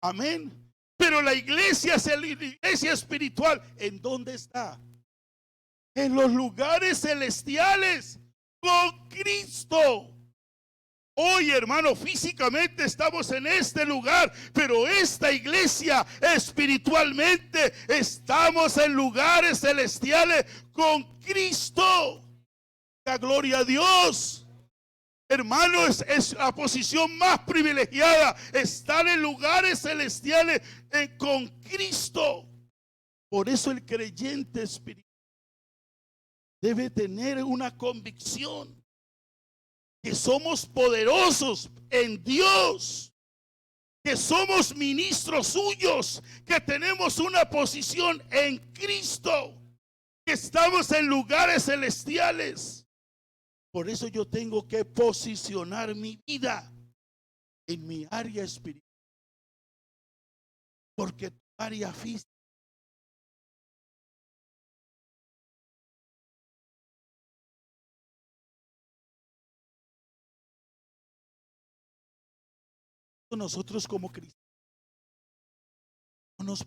B: Amén. Pero la iglesia es la iglesia espiritual. ¿En dónde está? En los lugares celestiales con Cristo. Hoy, hermano, físicamente estamos en este lugar, pero esta iglesia espiritualmente estamos en lugares celestiales con Cristo. La gloria a Dios. Hermanos, es la posición más privilegiada, estar en lugares celestiales con Cristo. Por eso el creyente espiritual debe tener una convicción que somos poderosos en Dios, que somos ministros suyos, que tenemos una posición en Cristo, que estamos en lugares celestiales. Por eso yo tengo que posicionar mi vida en mi área espiritual, porque tu área física nosotros como cristianos no nos,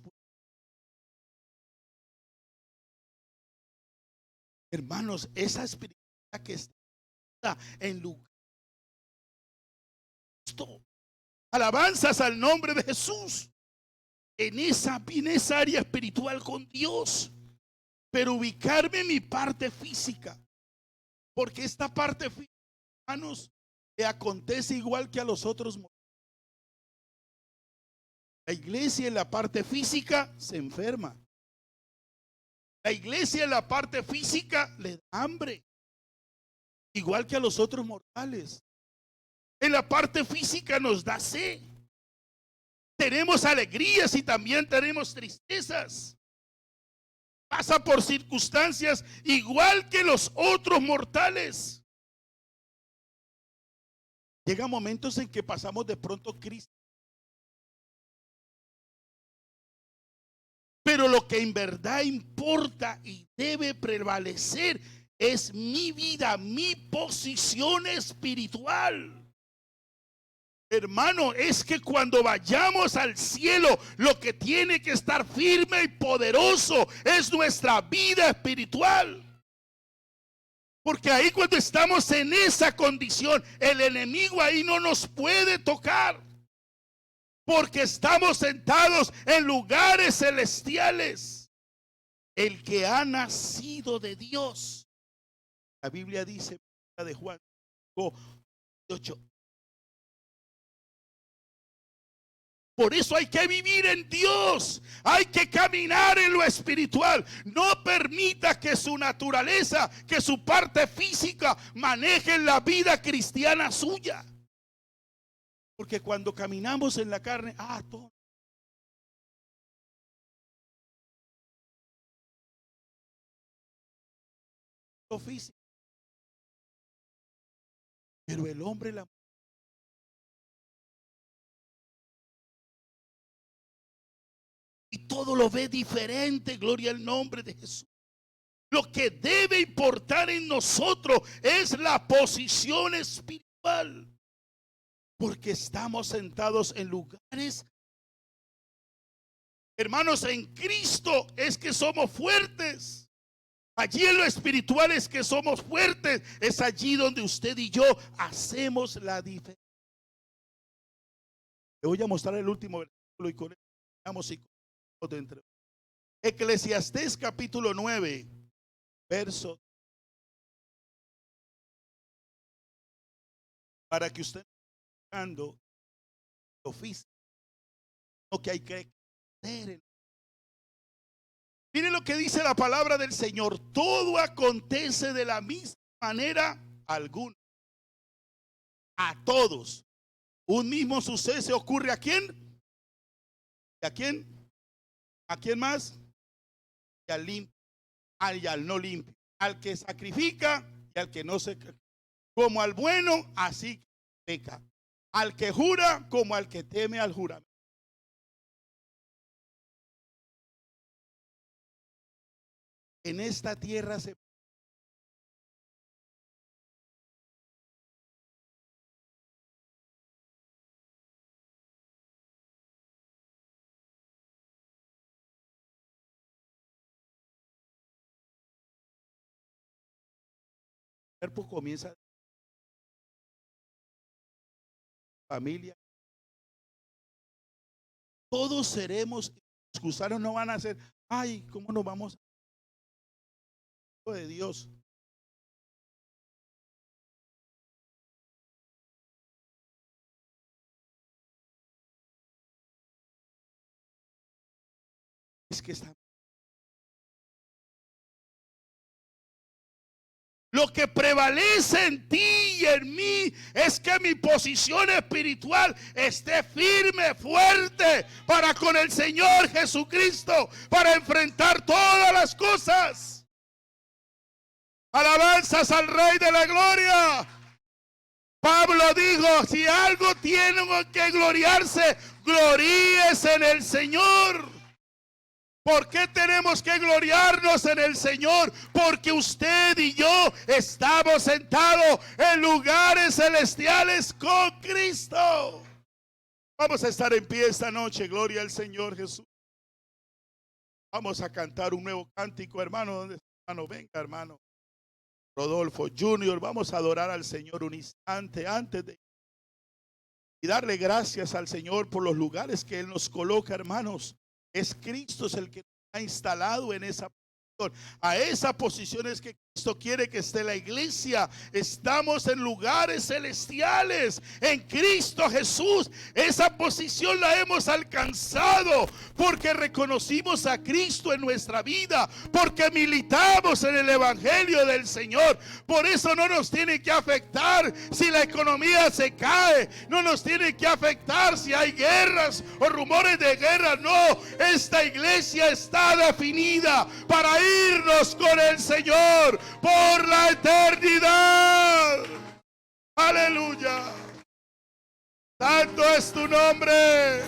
B: hermanos, esa espiritualidad que está en lugar, alabanzas al nombre de Jesús, en esa área espiritual con Dios, pero ubicarme en mi parte física, porque esta parte física, hermanos, le acontece igual que a los otros. La iglesia en la parte física se enferma. La iglesia en la parte física le da hambre, igual que a los otros mortales. En la parte física nos da sed. Tenemos alegrías y también tenemos tristezas. Pasa por circunstancias igual que los otros mortales. Llegan momentos en que pasamos de pronto crisis. Pero lo que en verdad importa y debe prevalecer es mi vida, mi posición espiritual. Hermano, es que cuando vayamos al cielo, lo que tiene que estar firme y poderoso es nuestra vida espiritual. Porque ahí cuando estamos en esa condición, el enemigo ahí no nos puede tocar. Porque estamos sentados en lugares celestiales. El que ha nacido de Dios. La Biblia dice de Juan 8. Por eso hay que vivir en Dios. Hay que caminar en lo espiritual. No permita que su naturaleza, que su parte física maneje la vida cristiana suya. Porque cuando caminamos en la carne, todo. Lo físico. Pero el hombre, la y todo lo ve diferente, gloria al nombre de Jesús. Lo que debe importar en nosotros es la posición espiritual. Porque estamos sentados en lugares. Hermanos, en Cristo es que somos fuertes. Allí en lo espiritual es que somos fuertes. Es allí donde usted y yo hacemos la diferencia. Le voy a mostrar el último versículo y con él vamos y entre. Eclesiastés capítulo 9, verso. Para que usted buscando lo físico, lo que hay que hacer. Miren lo que dice la palabra del Señor. Todo acontece de la misma manera alguna. A todos. Un mismo suceso ocurre ¿a quién? ¿A quién? ¿A quién más? Y al limpio, y al no limpio, al que sacrifica y al que no se, como al bueno, así peca, al que jura como al que teme al juramento. En esta tierra se el cuerpo comienza familia. Todos seremos, los gusanos no van a ser, ay, ¿cómo nos vamos de Dios? Es que está. Lo que prevalece en ti y en mí es que mi posición espiritual esté firme, fuerte para con el Señor Jesucristo, para enfrentar todas las cosas. Alabanzas al Rey de la Gloria. Pablo dijo, si algo tienen que gloriarse, gloríese en el Señor. ¿Por qué tenemos que gloriarnos en el Señor? Porque usted y yo estamos sentados en lugares celestiales con Cristo. Vamos a estar en pie esta noche, gloria al Señor Jesús. Vamos a cantar un nuevo cántico, hermano. ¿Dónde está, hermano? Venga, hermano Rodolfo Junior. Vamos a adorar al Señor un instante antes de y darle gracias al Señor por los lugares que Él nos coloca, hermanos. Es Cristo el que nos ha instalado en esa posición. A esa posición es que Cristo quiere que esté la iglesia. Estamos en lugares celestiales en Cristo Jesús. Esa posición la hemos alcanzado porque reconocimos a Cristo en nuestra vida, porque militamos en el evangelio del Señor. Por eso no nos tiene que afectar si la economía se cae, no nos tiene que afectar si hay guerras o rumores de guerra. No, esta iglesia está definida para irnos con el Señor por la eternidad. Aleluya. Santo es tu nombre.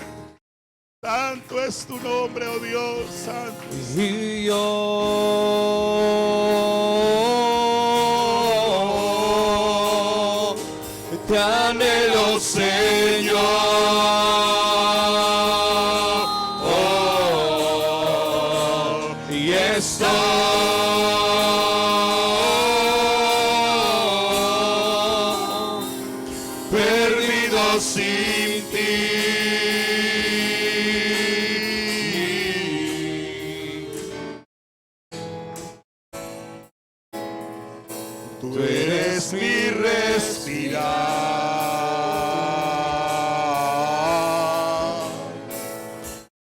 B: Santo es tu nombre, oh Dios. Santo.
A: Y yo te anhelo, Señor. Y estoy perdido sin ti.
B: Tú eres mi respirar.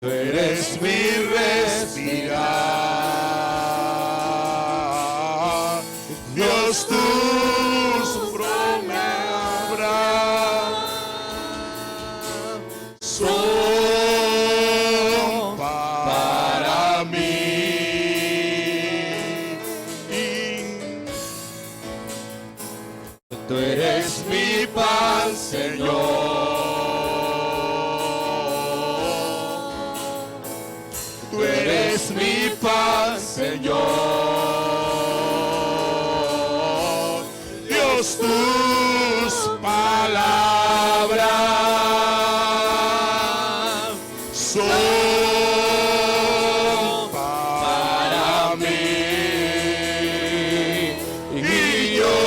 A: Tú eres mi
B: respirar. Dios, tú sufro me habrá. Son para mí.
A: Tú eres mi pan, Señor. Tú eres mi pan, Señor.
B: anhelamos tus palabras. Son para mí. Y yo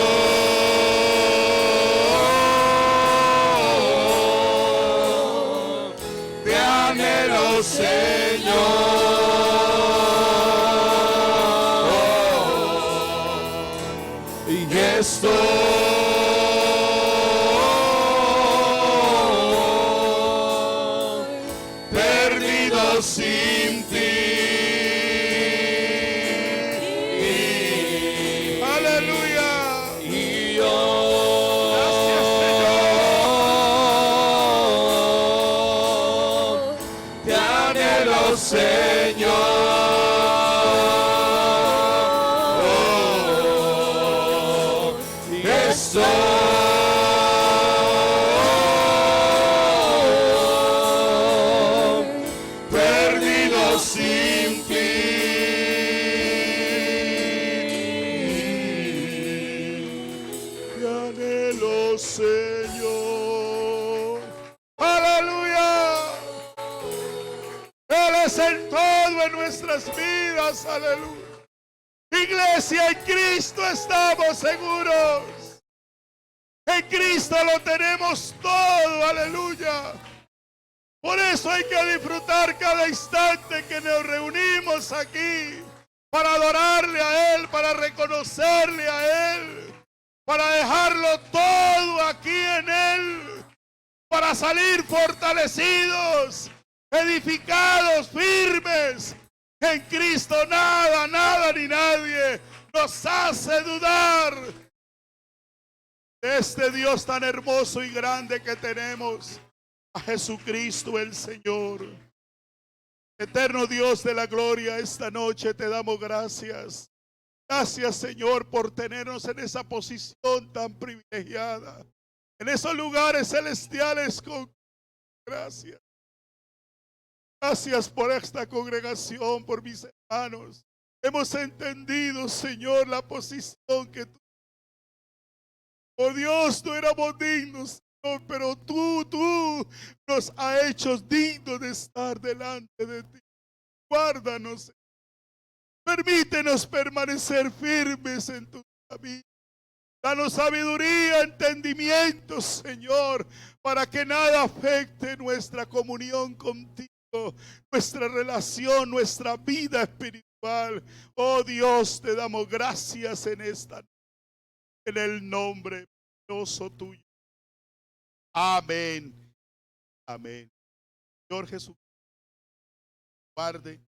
B: te anhelo, Señor. Estoy perdido sin ti. Aleluya. Y yo, gracias, Señor, te anhelo, Señor. Perdido sin ti. Te anhelo, Señor. Aleluya. Él es el todo en nuestras vidas. Aleluya. Iglesia, en Cristo estamos seguros. En Cristo lo tenemos todo, aleluya. Por eso hay que disfrutar cada instante que nos reunimos aquí, para adorarle a Él, para reconocerle a Él, para dejarlo todo aquí en Él, para salir fortalecidos, edificados, firmes. En Cristo nada, nada ni nadie nos hace dudar de este Dios tan hermoso y grande que tenemos, a Jesucristo el Señor. Eterno Dios de la gloria, esta noche te damos gracias. Gracias, Señor, por tenernos en esa posición tan privilegiada, en esos lugares celestiales con gracias. Gracias por esta congregación, por mis hermanos. Hemos entendido, Señor, la posición que tú. Oh Dios, no éramos dignos, Señor, pero tú nos has hecho dignos de estar delante de ti. Guárdanos. Permítenos permanecer firmes en tu camino. Danos sabiduría, entendimiento, Señor, para que nada afecte nuestra comunión contigo, nuestra relación, nuestra vida espiritual. Oh Dios, te damos gracias en esta noche, en el nombre poderoso tuyo. Amén. Amén. Señor Jesús, guarde.